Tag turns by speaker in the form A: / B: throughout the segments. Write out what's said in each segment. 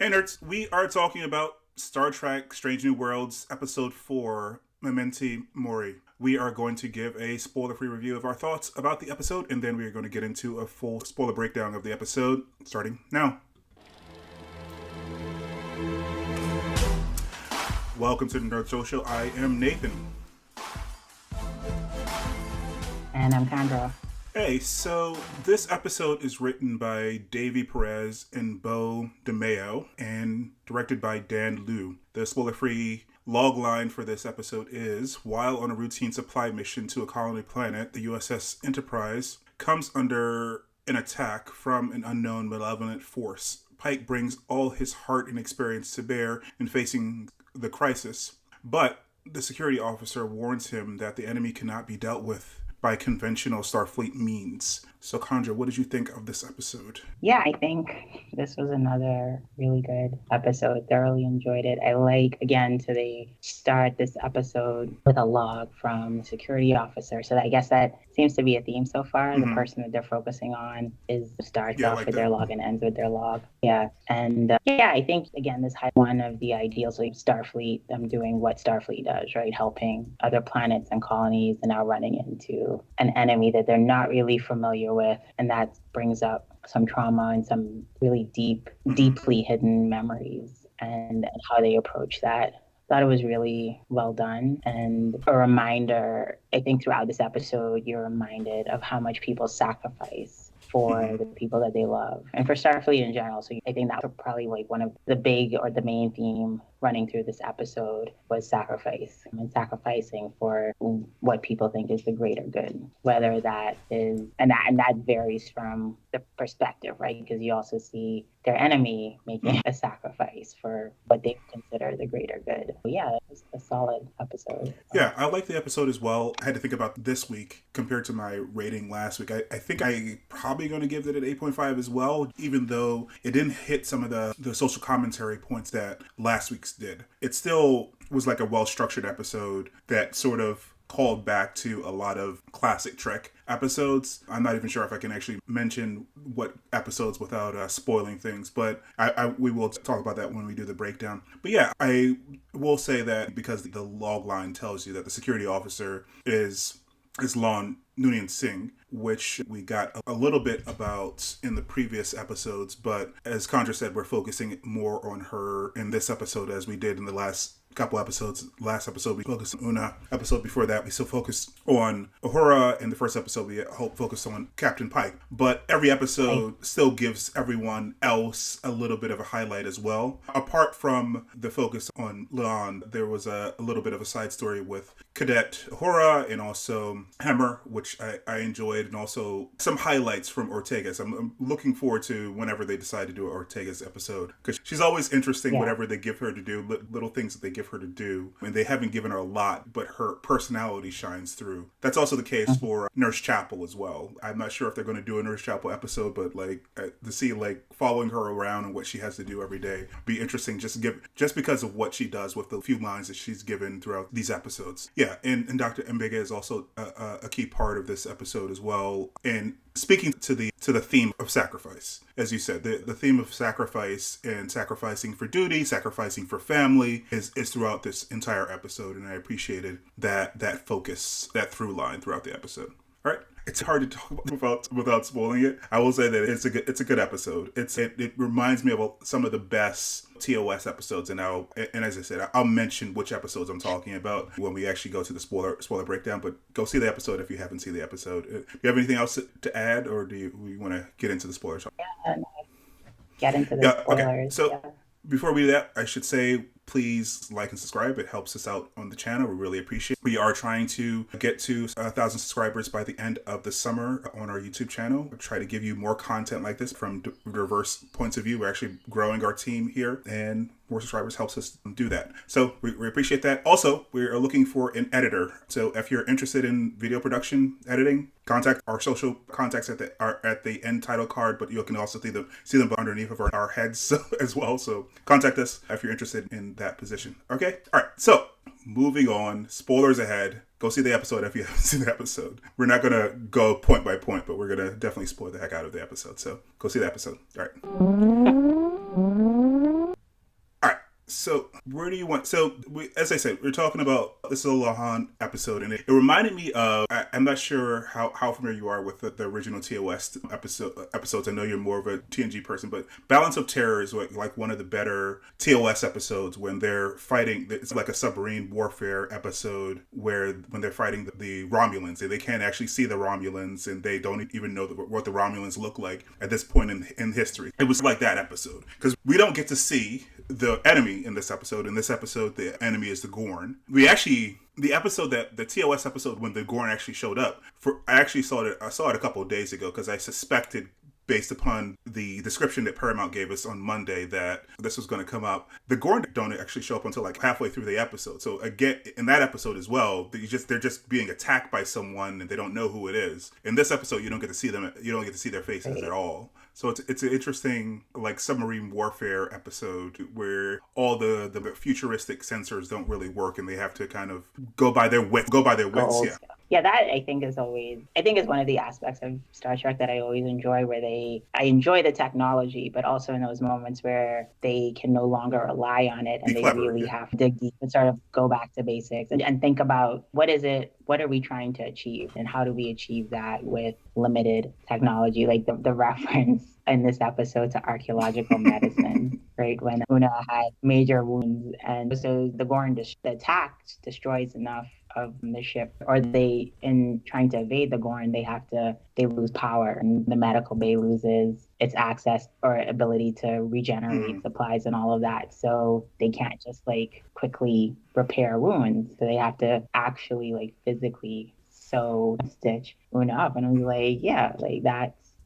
A: Hey nerds, we are talking about Star Trek Strange New Worlds Episode 4, Memento Mori. We are going to give a spoiler-free review of our thoughts about the episode, and then we are going to get into a full spoiler breakdown of the episode, starting now. Welcome to the Nerd Social. I am Nathan.
B: And I'm Chandra.
A: Hey, so this episode is written by Davy Perez Beau DeMayo and directed by Dan Liu. The spoiler-free logline for this episode is, while on a routine supply mission to a colony planet, the U.S.S. Enterprise comes under an attack from an unknown malevolent force. Pike brings all his heart and experience to bear in facing the crisis, but the security officer warns him that the enemy cannot be dealt with by conventional Starfleet means. So, Chandra, what did you think of this episode?
B: Yeah, I think this was another really good episode. Thoroughly enjoyed it. I like, again, they start this episode with a log from the security officer. So I guess that seems to be a theme so far. Mm-hmm. The person that they're focusing on starts off with their log and ends with their log. Yeah. And I think, again, this had one of the ideals of Starfleet, them doing what Starfleet does, right? Helping other planets and colonies and now running into an enemy that they're not really familiar with. And that brings up some trauma and some really deeply hidden memories and how they approach that. Thought it was really well done, and a reminder, I think throughout this episode, you're reminded of how much people sacrifice for the people that they love and for Starfleet in general. So I think that was probably like one of the big or the main theme running through this episode was sacrifice and sacrificing for what people think is the greater good, whether that is, and that varies from the perspective, right? Because you also see their enemy making a sacrifice for what they consider the greater good. But yeah, it was a solid episode.
A: Yeah, I like the episode as well. I had to think about this week compared to my rating last week. I think I probably going to give it an 8.5 as well, even though it didn't hit some of the social commentary points that last week's did. It still was like a well-structured episode that sort of called back to a lot of classic Trek episodes. I'm not even sure if I can actually mention what episodes without spoiling things, but we will talk about that when we do the breakdown. But yeah, I will say that because the log line tells you that the security officer is Noonien-Singh, which we got a little bit about in the previous episodes, but as Chandra said, we're focusing more on her in this episode as we did in the last couple episodes. Last episode we focused on Una. Episode before that we still focused on Uhura. In the first episode we focused on Captain Pike. But every episode still gives everyone else a little bit of a highlight as well. Apart from the focus on Leon, there was a little bit of a side story with Cadet Uhura and also Hammer, which I enjoyed, and also some highlights from Ortegas. I'm looking forward to whenever they decide to do an Ortegas episode, because she's always interesting, whatever they give her to do, little things that they give her to do. I mean, they haven't given her a lot, but her personality shines through. That's also the case for Nurse Chapel as well. I'm not sure if they're going to do a Nurse Chapel episode, but to see following her around and what she has to do every day be interesting, just because of what she does with the few lines that she's given throughout these episodes. Yeah, and Dr. Mbega is also a key part of this episode as well. And speaking to the theme of sacrifice, as you said, the theme of sacrifice and sacrificing for duty, sacrificing for family is throughout this entire episode, and I appreciated that focus, that through line throughout the episode. All right. It's hard to talk about without spoiling it. I will say that it's a good episode. It reminds me of some of the best TOS episodes, and as I said, I'll mention which episodes I'm talking about when we actually go to the spoiler breakdown. But go see the episode if you haven't seen the episode. Do you have anything else to add, or do we want to get into the spoilers?
B: Yeah, get into the spoilers.
A: Okay. So before we do that, I should say, please like and subscribe. It helps us out on the channel. We really appreciate it. We are trying to get to 1,000 subscribers by the end of the summer on our YouTube channel. We'll try to give you more content like this from diverse points of view. We're actually growing our team here, and more subscribers helps us do that. So we appreciate that. Also, we are looking for an editor. So if you're interested in video production, editing, contact our social contacts at the end title card, but you can also see them underneath of our heads as well. So contact us if you're interested in that position. Okay? All right. So moving on, spoilers ahead. Go see the episode if you haven't seen the episode. We're not going to go point by point, but we're going to definitely spoil the heck out of the episode. So go see the episode. All right. So where do you want? So as I said, we're talking about this is a Lahan episode, and it reminded me of. I'm not sure how familiar you are with the original TOS episodes. I know you're more of a TNG person, but Balance of Terror is like one of the better TOS episodes when they're fighting. It's like a submarine warfare episode when they're fighting the Romulans, and they can't actually see the Romulans, and they don't even know what the Romulans look like at this point in history. It was like that episode because we don't get to see the enemy in this episode. In this episode, the enemy is the Gorn. The episode the TOS episode when the Gorn actually showed up. I saw it a couple of days ago because I suspected, based upon the description that Paramount gave us on Monday, that this was going to come up. The Gorn don't actually show up until like halfway through the episode. So again, in that episode as well, they're just being attacked by someone and they don't know who it is. In this episode, you don't get to see them. You don't get to see their faces at all. So it's an interesting like submarine warfare episode where all the futuristic sensors don't really work and they have to kind of go by their wits. Yeah.
B: Yeah, that I think is one of the aspects of Star Trek that I always enjoy, where I enjoy the technology, but also in those moments where they can no longer rely on it and really have to dig deep and sort of go back to basics and think about what are we trying to achieve and how do we achieve that with limited technology, like the reference in this episode to archaeological medicine, right? When Una had major wounds and so the Gorn, the attack destroys enough of the ship, or in trying to evade the Gorn, they lose power, and the medical bay loses its access or ability to regenerate supplies and all of that. So they can't just like quickly repair wounds. So they have to actually like physically sew, stitch Una up. And I was like, yeah, like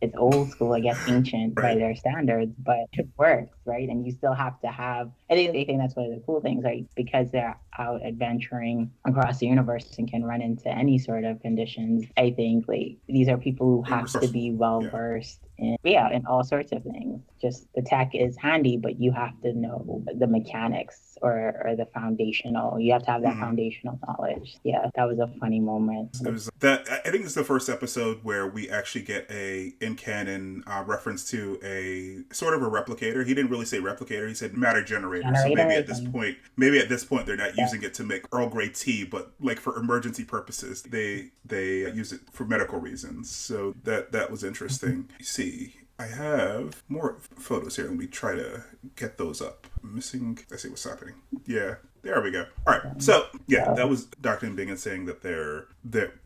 B: it's old school, I guess, ancient by their standards, but it works, right? And you still have to have, I think that's one of the cool things, right? Because they're out adventuring across the universe and can run into any sort of conditions. I think like these are people who have to be well-versed in all sorts of things. Just the tech is handy, but you have to know the mechanics or the foundational. You have to have that foundational knowledge. Yeah, that was a funny moment.
A: It was that. I think it's the first episode where we actually get a in-canon reference to a sort of a replicator. He didn't really say replicator. He said matter generator. So maybe at this point, they're not using it to make Earl Grey tea, but like for emergency purposes, they use it for medical reasons. So that was interesting. You see, I have more photos here. Let me try to get those up. I'm missing. Let's see what's happening. Yeah. There we go. All right. So, yeah, that was Dr. Mbinga saying that they're,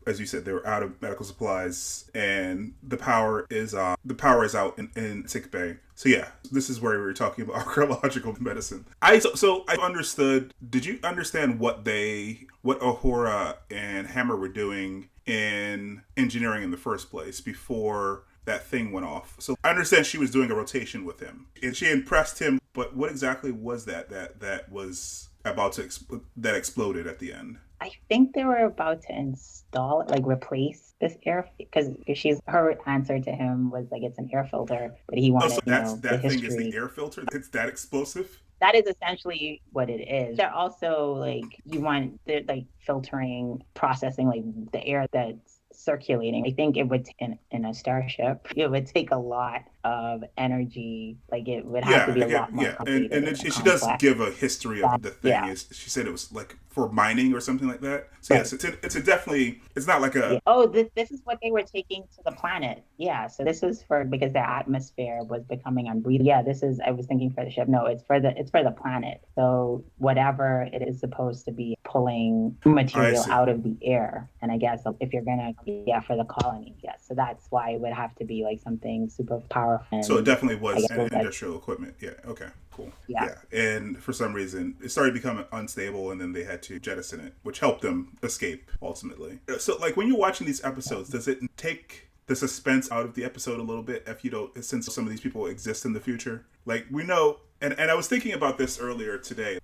A: as you said, they were out of medical supplies and the power is out in sick bay. So, yeah, this is where we were talking about archaeological medicine. I understood. Did you understand what Uhura and Hammer were doing in engineering in the first place before that thing went off? So I understand she was doing a rotation with him and she impressed him, but what exactly was that was about to that exploded at the end?
B: I think they were about to install, like replace this air, because her answer to him was like it's an air filter, but he wanted
A: that thing is the air filter. It's that explosive.
B: That is essentially what it is. They're also they're like filtering, processing like the air that's circulating. I think it would in a starship, it would take a lot of energy. Like it would have to be a lot more complicated.
A: And she does give a history of the thing. Yeah. She said it was like for mining or something like that. So yes, it's not like a.
B: Yeah. Oh, this is what they were taking to the planet. Yeah. So this is because their atmosphere was becoming unbreathable. Yeah. I was thinking for the ship. No, it's for the planet. So whatever it is supposed to be pulling material out of the air. And I guess if you're gonna, for the colony. Yes. So that's why it would have to be like something super powerful.
A: So it definitely was industrial equipment. Yeah. Okay. Cool. Yeah. And for some reason, it started becoming unstable, and then they had to jettison it, which helped them escape ultimately. So, like when you're watching these episodes, does it take the suspense out of the episode a little bit since some of these people exist in the future? Like we know, and I was thinking about this earlier today.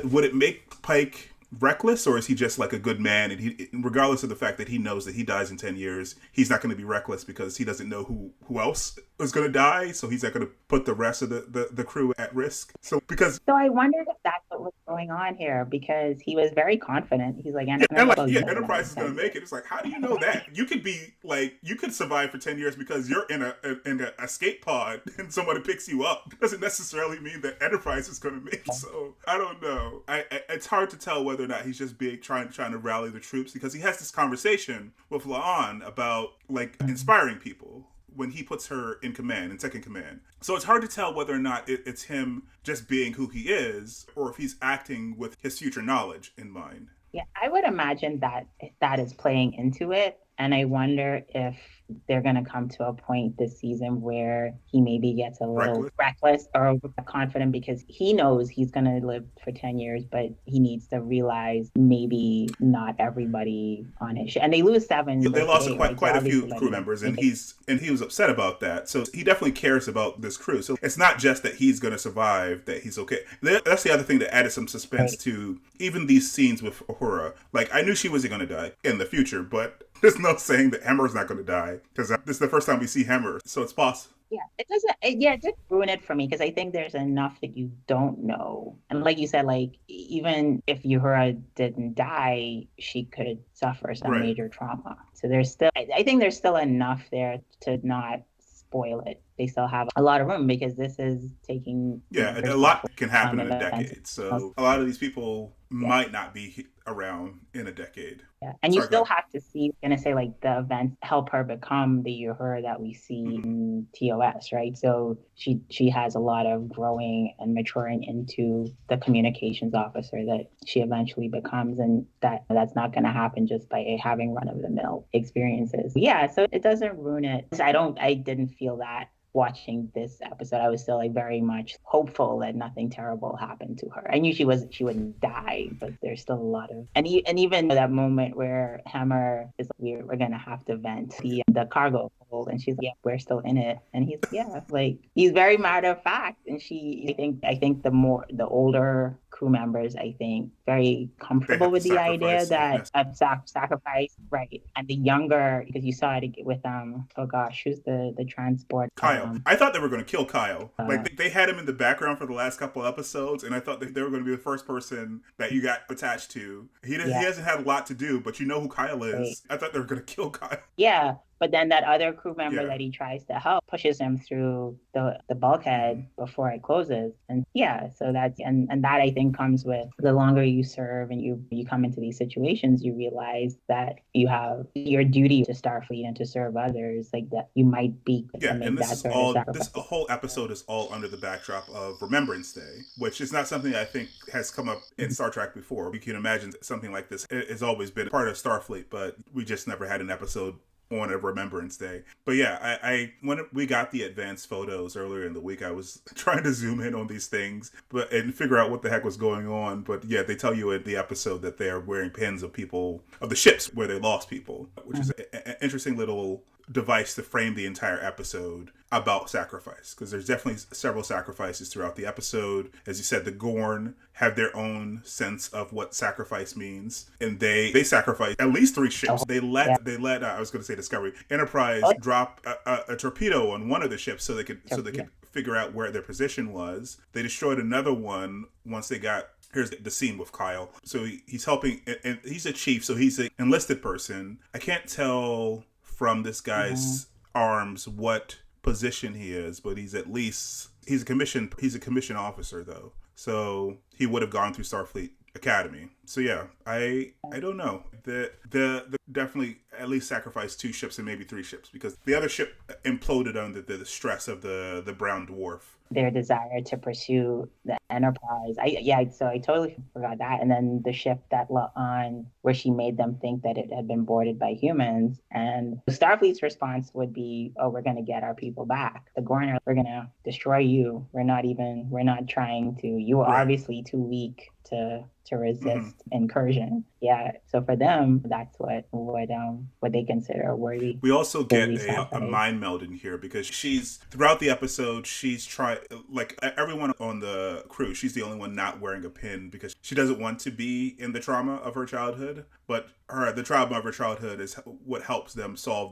A: Would it make Pike reckless, or is he just like a good man, and he, regardless of the fact that he knows that he dies in 10 years, he's not going to be reckless because he doesn't know who else is going to die, so he's not going to put the rest of the crew at risk. So I
B: wondered if that's what was going on here because he was very confident. He's like,
A: Enterprise is going to make it. It's like, how do you know that? You could be like, you could survive for 10 years because you're in an escape pod and somebody picks you up. Doesn't necessarily mean that Enterprise is going to make it. So I don't know. It's hard to tell whether or not he's just trying to rally the troops, because he has this conversation with La'an about like inspiring people when he puts her in command, in second command. So it's hard to tell whether or not it's him just being who he is, or if he's acting with his future knowledge in mind.
B: Yeah, I would imagine that is playing into it. And I wonder if they're going to come to a point this season where he maybe gets a little reckless or confident, because he knows he's going to live for 10 years, but he needs to realize maybe not everybody on his ship. And they lose 7.
A: Yeah, they lost quite a few crew members, and he was upset about that. So he definitely cares about this crew. So it's not just that he's going to survive, that he's okay. That's the other thing that added some suspense to even these scenes with Uhura. Like, I knew she wasn't going to die in the future, but there's no saying that Hemmer's not going to die, because this is the first time we see Hemmer, so it's possible.
B: Yeah, it did ruin it for me, because I think there's enough that you don't know. And like you said, like, even if Uhura didn't die, she could suffer some major trauma. So I think there's still enough there to not spoil it. They still have a lot of room, because this is taking...
A: Yeah, a lot can happen in a decade. So a lot of these people might not be around in a decade.
B: Yeah, and you still have to see, I'm going to say, like, the events help her become the Uhura that we see in TOS, right? So she has a lot of growing and maturing into the communications officer that she eventually becomes, and that's not going to happen just by having run-of-the-mill experiences. Yeah, so it doesn't ruin it. I didn't feel that watching this episode. I was still like very much hopeful that nothing terrible happened to her. I knew she wouldn't die, but there's still a lot of, and even that moment where Hammer is like, we're gonna have to vent the cargo hold, and she's like, yeah, we're still in it, and he's like, he's very matter of fact, and I think the older crew members, I think, very comfortable with the idea that of sacrifice, right? And the younger, because you saw it with oh gosh, who's the transport?
A: Kyle. I thought they were going to kill Kyle. Like they had him in the background for the last couple episodes, and I thought that they were going to be the first person that you got attached to. He hasn't had a lot to do, but you know who Kyle is. Right. I thought they were going to kill Kyle.
B: Yeah. But then that other crew member that he tries to help pushes him through the bulkhead before it closes. And so that's, and that I think comes with the longer you serve and you come into these situations, you realize that you have your duty to Starfleet and to serve others, like that you might be.
A: Yeah, and this whole episode is all under the backdrop of Remembrance Day, which is not something I think has come up in Star Trek before. You can imagine something like this has always been part of Starfleet, but we just never had an episode on a Remembrance Day. But yeah, I when we got the advanced photos earlier in the week, I was trying to zoom in on these things and figure out what the heck was going on. But yeah, they tell you in the episode that they are wearing pins of the ships where they lost people, which is an interesting little device to frame the entire episode about sacrifice, because there's definitely several sacrifices throughout the episode. As you said, the Gorn have their own sense of what sacrifice means, and they sacrifice at least 3 ships. They let I was going to say Discovery, Enterprise drop a torpedo on one of the ships so they could figure out where their position was. They destroyed another one once they got. Here's the scene with Kyle. So he's helping, and he's a chief, so he's an enlisted person. I can't tell from this guy's arms what position he is, but he's a commissioned officer though. So he would have gone through Starfleet Academy. So yeah, I don't know. The definitely at least sacrificed 2 ships and maybe 3 ships, because the other ship imploded under the stress of the brown dwarf.
B: Their desire to pursue the Enterprise. So I totally forgot that. And then the ship that on where she made them think that it had been boarded by humans. And Starfleet's response would be, oh, we're going to get our people back. The Gorn, we're going to destroy you. We're not trying to. You are obviously too weak to resist incursion. Yeah. So for them, that's what they consider worthy.
A: We also get a mind meld in here, because she's throughout the episode, she's trying, like everyone on the crew, she's the only one not wearing a pin because she doesn't want to be in the trauma of her childhood. But the trauma of her childhood is what helps them solve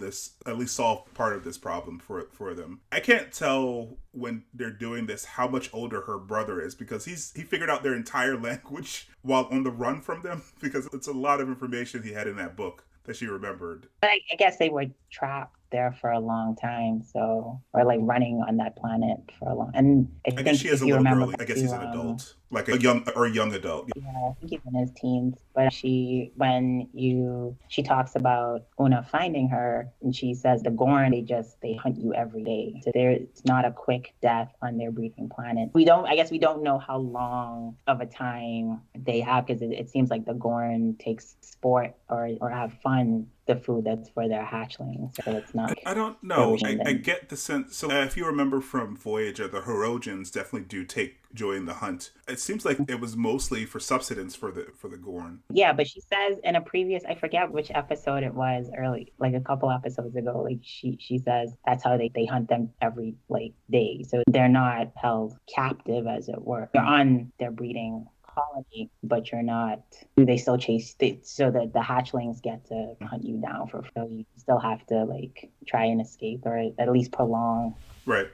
A: part of this problem for them. I can't tell when they're doing this how much older her brother is, because he figured out their entire language while on the run from them, because it's a lot of information he had in that book that she remembered.
B: But I guess they were trapped there for a long time, so or like running on that planet for a long. And I
A: I
B: think
A: guess she is
B: if
A: a
B: you
A: little
B: remember
A: girl. I guess
B: too,
A: he's an adult, like a young adult.
B: yeah, I think he's in his teens. But she talks about Una finding her, and she says the Gorn they hunt you every day. So it's not a quick death on their breeding planet. I guess we don't know how long of a time they have, because it seems like the Gorn takes sport or have fun the food that's for their hatchlings. So it's not.
A: I don't know. I get the sense. So if you remember from Voyager, the Herodians definitely do take joy in the hunt. It seems like it was mostly for subsistence for the Gorn.
B: Yeah, but she says in a previous, I forget which episode it was, early, like a couple episodes ago, like she says that's how they hunt them every day. So they're not held captive, as it were. They're on their breeding colony, but you're not. They still chase, so that the hatchlings get to hunt you down for free. You still have to try and escape, or at least prolong.
A: Right.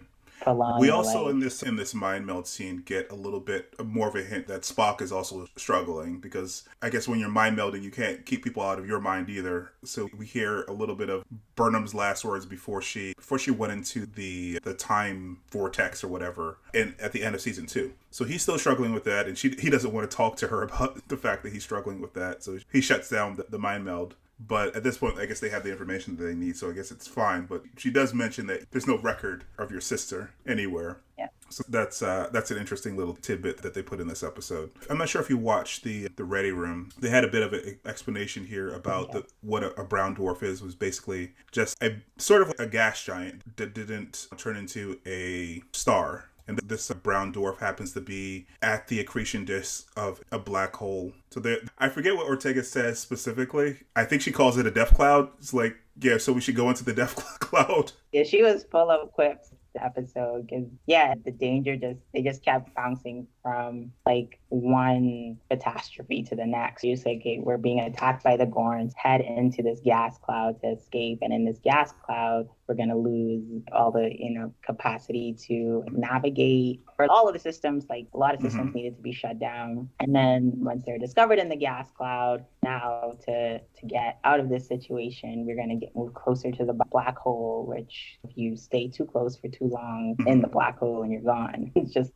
B: We
A: also in this mind meld scene get a little bit more of a hint that Spock is also struggling, because I guess when you're mind melding, you can't keep people out of your mind either. So we hear a little bit of Burnham's last words before she went into the time vortex or whatever, and at the end of season 2. So he's still struggling with that, and he doesn't want to talk to her about the fact that he's struggling with that. So he shuts down the mind meld. But at this point, I guess they have the information that they need, so I guess it's fine. But she does mention that there's no record of your sister anywhere.
B: Yeah.
A: So that's an interesting little tidbit that they put in this episode. I'm not sure if you watched the Ready Room. They had a bit of an explanation here about what a brown dwarf is. It was basically just a sort of a gas giant that didn't turn into a star. And this brown dwarf happens to be at the accretion disk of a black hole. So I forget what Ortega says specifically. I think she calls it a death cloud. It's like, yeah, so we should go into the death cloud.
B: Yeah, she was full of quips episode, because the danger they just kept bouncing from one catastrophe to the next. It's like, okay, we're being attacked by the Gorns, head into this gas cloud to escape, and in this gas cloud we're going to lose all the capacity to navigate, or all of the systems, a lot of systems needed to be shut down. And then once they're discovered in the gas cloud, now to get out of this situation, we're going to move closer to the black hole, which if you stay too close for too long in the black hole and you're gone, it's just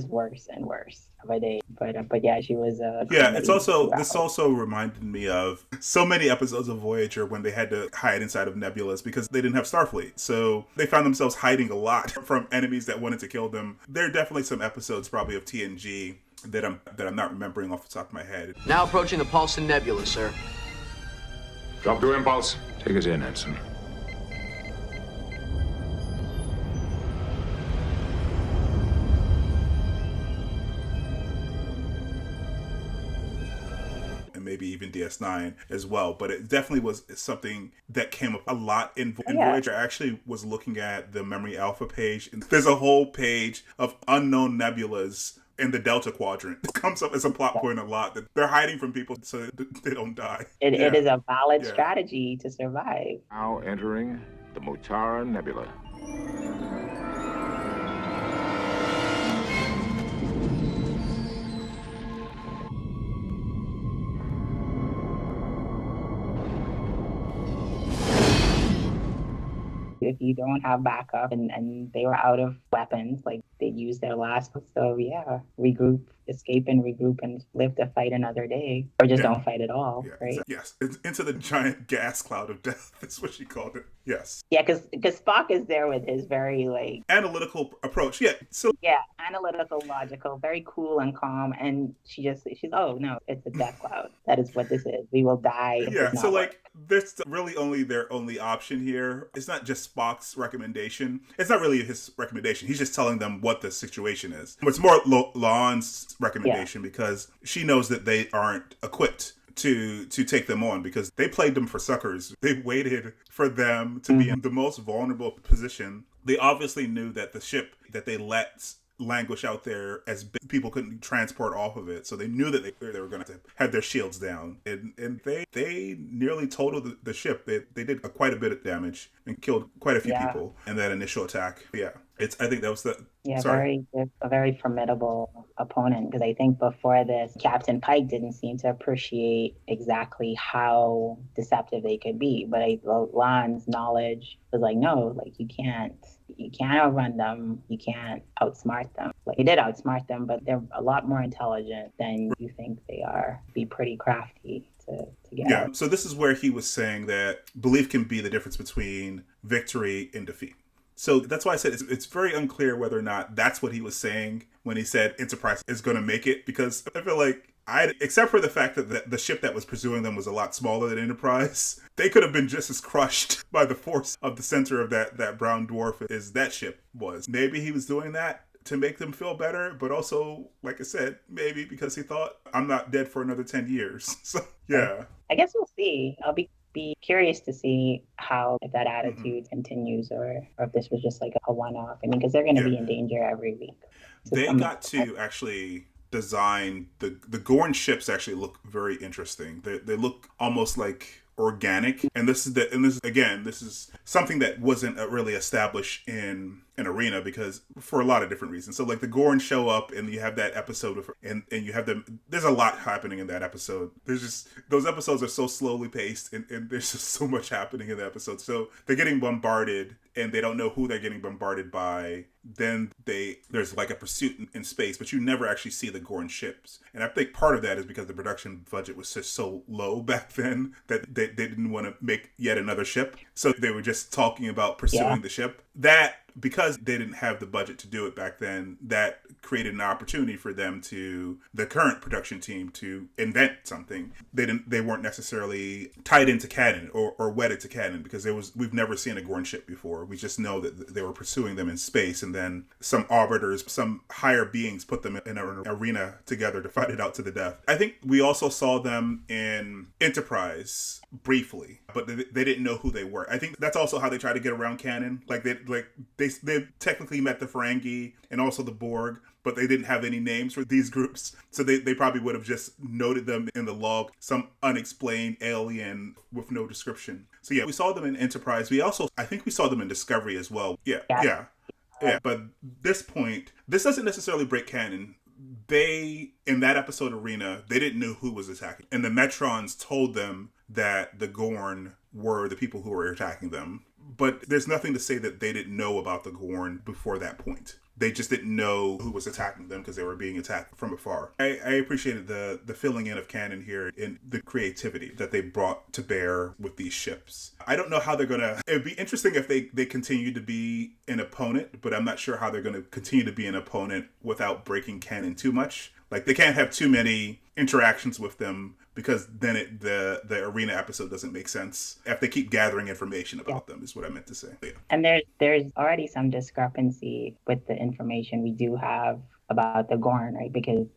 B: worse and worse by day. But yeah, she was
A: it's also this also reminded me of so many episodes of Voyager when they had to hide inside of nebulas because they didn't have Starfleet, so they found themselves hiding a lot from enemies that wanted to kill them. There are definitely some episodes probably of TNG that I'm not remembering off the top of my head.
C: Now approaching the Paulson Nebula, sir.
D: Drop to impulse. Take us in, Anson.
A: Maybe even DS9 as well, but it definitely was something that came up a lot in Voyager. I actually was looking at the Memory Alpha page, and there's a whole page of unknown nebulas in the Delta Quadrant. It comes up as a plot point a lot, that they're hiding from people so they don't die.
B: It is a valid strategy to survive.
D: Now entering the Mutara Nebula.
B: If you don't have backup, and they were out of weapons, they used their last, so regroup, escape and regroup and live to fight another day, or just don't fight at all, right?
A: Yes, it's into the giant gas cloud of death. That's what she called it. Yes.
B: Yeah, because Spock is there with his very
A: analytical approach.
B: Analytical, logical, very cool and calm, and she's oh no, it's a death cloud. That is what this is. We will die.
A: Yeah, so there's really only their only option here. It's not just Spock's recommendation. It's not really his recommendation. He's just telling them what the situation is. It's more Lawn's recommendation because she knows that they aren't equipped to take them on, because they played them for suckers. They waited for them to be in the most vulnerable position. They obviously knew that the ship that they let languish out there as people couldn't transport off of it. So they knew that they were going to have their shields down. And they nearly totaled the ship. They did quite a bit of damage and killed quite a few people in that initial attack. Yeah. I think that was the...
B: Yeah,
A: Sorry.
B: a very formidable opponent, because I think before this, Captain Pike didn't seem to appreciate exactly how deceptive they could be. But Lon's knowledge was like, no, like you can't outrun them. You can't outsmart them. Like, he did outsmart them, but they're a lot more intelligent than you think they are. Be pretty crafty to get out.
A: So this is where he was saying that belief can be the difference between victory and defeat. So that's why I said it's very unclear whether or not that's what he was saying when he said Enterprise is going to make it, because I feel like except for the fact that the ship that was pursuing them was a lot smaller than Enterprise, they could have been just as crushed by the force of the center of that brown dwarf as that ship was. Maybe he was doing that to make them feel better, but also, like I said, maybe because he thought, I'm not dead for another 10 years. So, yeah.
B: I guess we'll see. I'll be curious to see if that attitude continues, or if this was just like a one-off. I mean, because they're going to be in danger every week.
A: They got to actually design the Gorn ships. Actually look very interesting. They look almost like organic, and this is something that wasn't really established in an Arena, because for a lot of different reasons. So like the Gorn show up, and you have that episode and you have them. There's a lot happening in that episode. There's just, those episodes are so slowly paced, and there's just so much happening in the episode. So they're getting bombarded, and they don't know who they're getting bombarded by. Then there's like a pursuit in space, but you never actually see the Gorn ships. And I think part of that is because the production budget was just so low back then that they didn't want to make yet another ship. So they were just talking about pursuing the ship. That, because they didn't have the budget to do it back then, that created an opportunity for them the current production team, to invent something. They weren't necessarily tied into canon or wedded to canon, because we've never seen a Gorn ship before. We just know that they were pursuing them in space, and then some arbiters, some higher beings, put them in an arena together to fight it out to the death. I think we also saw them in Enterprise briefly, but they didn't know who they were. I think that's also how they try to get around canon. They technically met the Ferengi and also the Borg, but they didn't have any names for these groups. So they probably would have just noted them in the log, some unexplained alien with no description. So yeah, we saw them in Enterprise. I think we saw them in Discovery as well. Yeah. But this point, this doesn't necessarily break canon. In that episode Arena, they didn't know who was attacking. And the Metrons told them that the Gorn were the people who were attacking them. But there's nothing to say that they didn't know about the Gorn before that point. They just didn't know who was attacking them because they were being attacked from afar. I appreciated the filling in of canon here and the creativity that they brought to bear with these ships. I don't know how they're going to... It would be interesting if they continue to be an opponent, but I'm not sure how they're going to continue to be an opponent without breaking canon too much. Like, they can't have too many interactions with them, because then the Arena episode doesn't make sense if they keep gathering information about them, is what I meant to say. Yeah.
B: And there's already some discrepancy with the information we do have about the Gorn, right? Because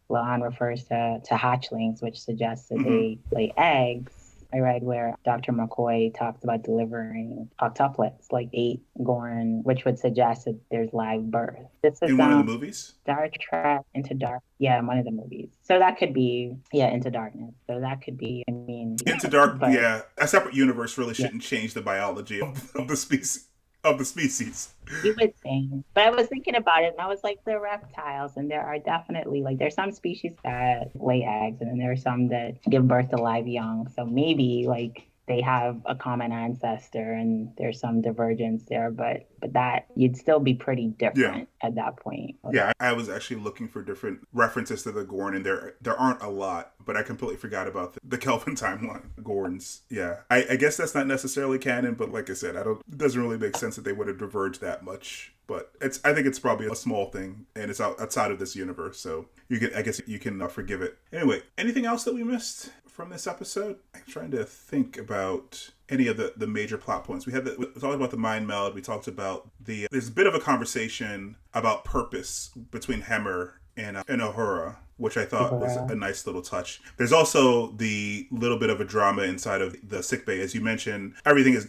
B: Lon refers to hatchlings, which suggests that they lay eggs. I read where Dr. McCoy talks about delivering octuplets, like 8 Gorn, which would suggest that there's live birth. This is
A: in one of the movies?
B: Star Trek Into Dark. Yeah, in one of the movies. So that could be, Into Darkness. So that could be,
A: Into Dark, a separate universe really shouldn't change the biology of the species.
B: You would think. But I was thinking about it, and I was like, they're reptiles, and there are definitely, there's some species that lay eggs, and then there are some that give birth to live young. So maybe, they have a common ancestor, and there's some divergence there, but that you'd still be pretty different at that point.
A: Yeah, I was actually looking for different references to the Gorn, and there aren't a lot, but I completely forgot about the Kelvin timeline. Gorns, yeah. I guess that's not necessarily canon, but like I said, it doesn't really make sense that they would have diverged that much. But I think it's probably a small thing, and it's outside of this universe, so I guess you can forgive it. Anyway, anything else that we missed from this episode? I'm trying to think about any of the major plot points. We talked about the mind meld. We talked about there's a bit of a conversation about purpose between Hemmer and Uhura. which I thought was
B: Wow.
A: a nice little touch. There's also the little bit of a drama inside of the sickbay. As you mentioned,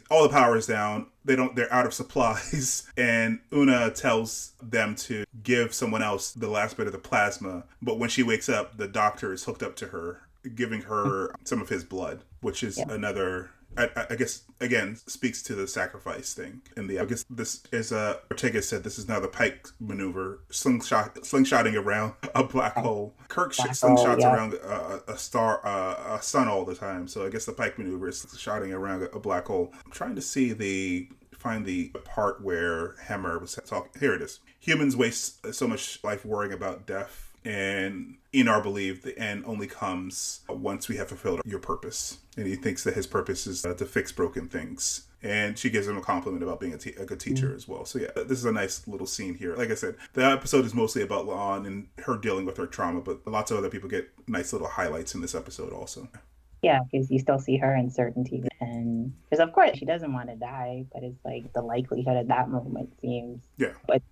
A: all the power is down. They're out of supplies. And Una tells them to give someone else the last bit of the plasma. But when she wakes up, the doctor is hooked up to her, giving her some of his blood, which is another... I guess, again, speaks to the sacrifice thing. I guess this is, Ortega said, this is now the Pike maneuver, slingshotting around a black hole. Kirk slingshots around a sun all the time. So I guess the Pike maneuver is shotting around a black hole. I'm trying to find the part where Hammer was talking. Here it is. Humans waste so much life worrying about death. And Enar believed the end only comes once we have fulfilled your purpose. And he thinks that his purpose is to fix broken things. And she gives him a compliment about being a good teacher as well. So yeah, this is a nice little scene here. Like I said, the episode is mostly about La'an and her dealing with her trauma, but lots of other people get nice little highlights in this episode also.
B: Yeah, because you still see her uncertainty. And because, of course, she doesn't want to die, but it's like the likelihood of that moment seems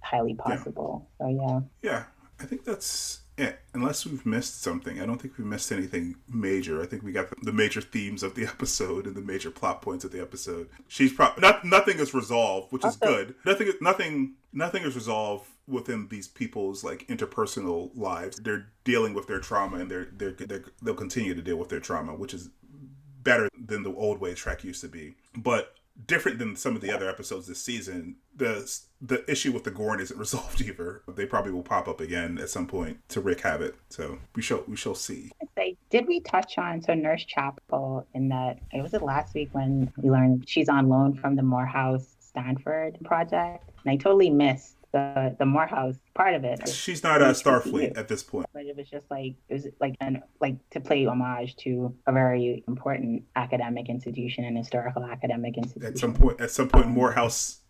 B: highly possible. So yeah.
A: Yeah, I think that's... Yeah, unless we've missed something. I don't think we've missed anything major. I think we got the major themes of the episode and the major plot points of the episode. She's probably nothing is resolved, which is good. Nothing is resolved within these people's like interpersonal lives. They're dealing with their trauma, and they'll continue to deal with their trauma, which is better than the old way Trek used to be. But different than some of the other episodes this season, the issue with the Gorn isn't resolved either. They probably will pop up again at some point to wreak havoc. So we shall see.
B: Did we touch on Nurse Chapel in that? It was last week when we learned she's on loan from the Morehouse Stanford project, and I totally missed the Morehouse part of it.
A: She's not a Starfleet at this point.
B: But it was just to pay homage to a very important academic institution and historical academic institution.
A: At some point, Morehouse.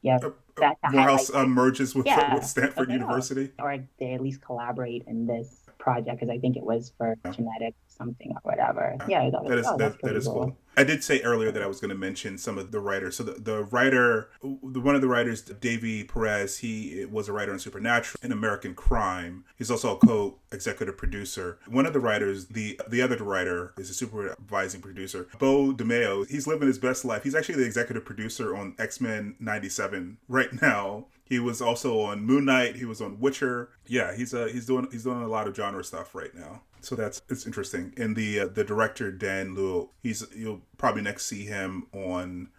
A: Morehouse merges with Stanford University,
B: or they at least collaborate in this project, because I think it was for genetic something or whatever. Yeah, that is cool.
A: I did say earlier that I was going to mention some of the writers. So the writer, one of the writers, Davy Perez, he was a writer on Supernatural and American Crime. He's also a co-executive producer. One of the writers, the other writer, is a supervising producer, Beau DeMayo. He's living his best life. He's actually the executive producer on X-Men 97 right now. He was also on Moon Knight. He was on Witcher. Yeah, he's doing a lot of genre stuff right now. So it's interesting. And the director Dan Liu, you'll probably next see him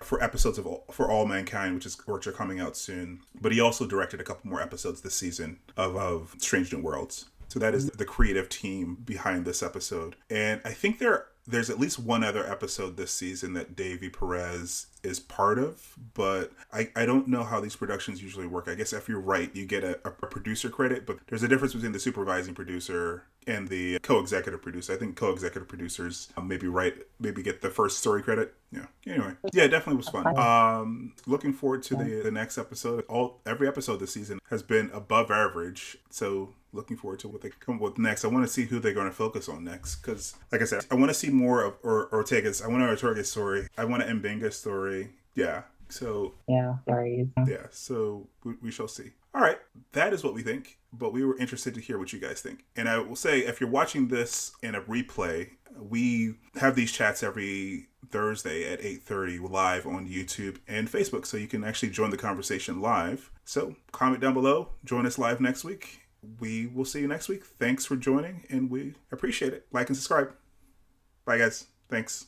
A: for episodes of For All Mankind, which are coming out soon. But he also directed a couple more episodes this season of Strange New Worlds. So that is the creative team behind this episode. And I think there's at least one other episode this season that Davy Perez is part of, but I don't know how these productions usually work. I guess if you're right, you get a producer credit, but there's a difference between the supervising producer and the co-executive producer. I think co-executive producers maybe get the first story credit. Yeah. Anyway, yeah, it definitely was fun. Looking forward to the next episode. Every episode this season has been above average, so looking forward to what they come up with next. I want to see who they're going to focus on next, because, like I said, I want to see more of Ortega's. I want Ortega's story. I want M'Benga's story. Yeah. So
B: stories.
A: Yeah. So we shall see. All right, that is what we think, but we were interested to hear what you guys think. And I will say, if you're watching this in a replay, we have these chats every Thursday at 8:30 live on YouTube and Facebook, so you can actually join the conversation live. So comment down below. Join us live next week. We will see you next week. Thanks for joining, and we appreciate it. Like and subscribe. Bye, guys. Thanks.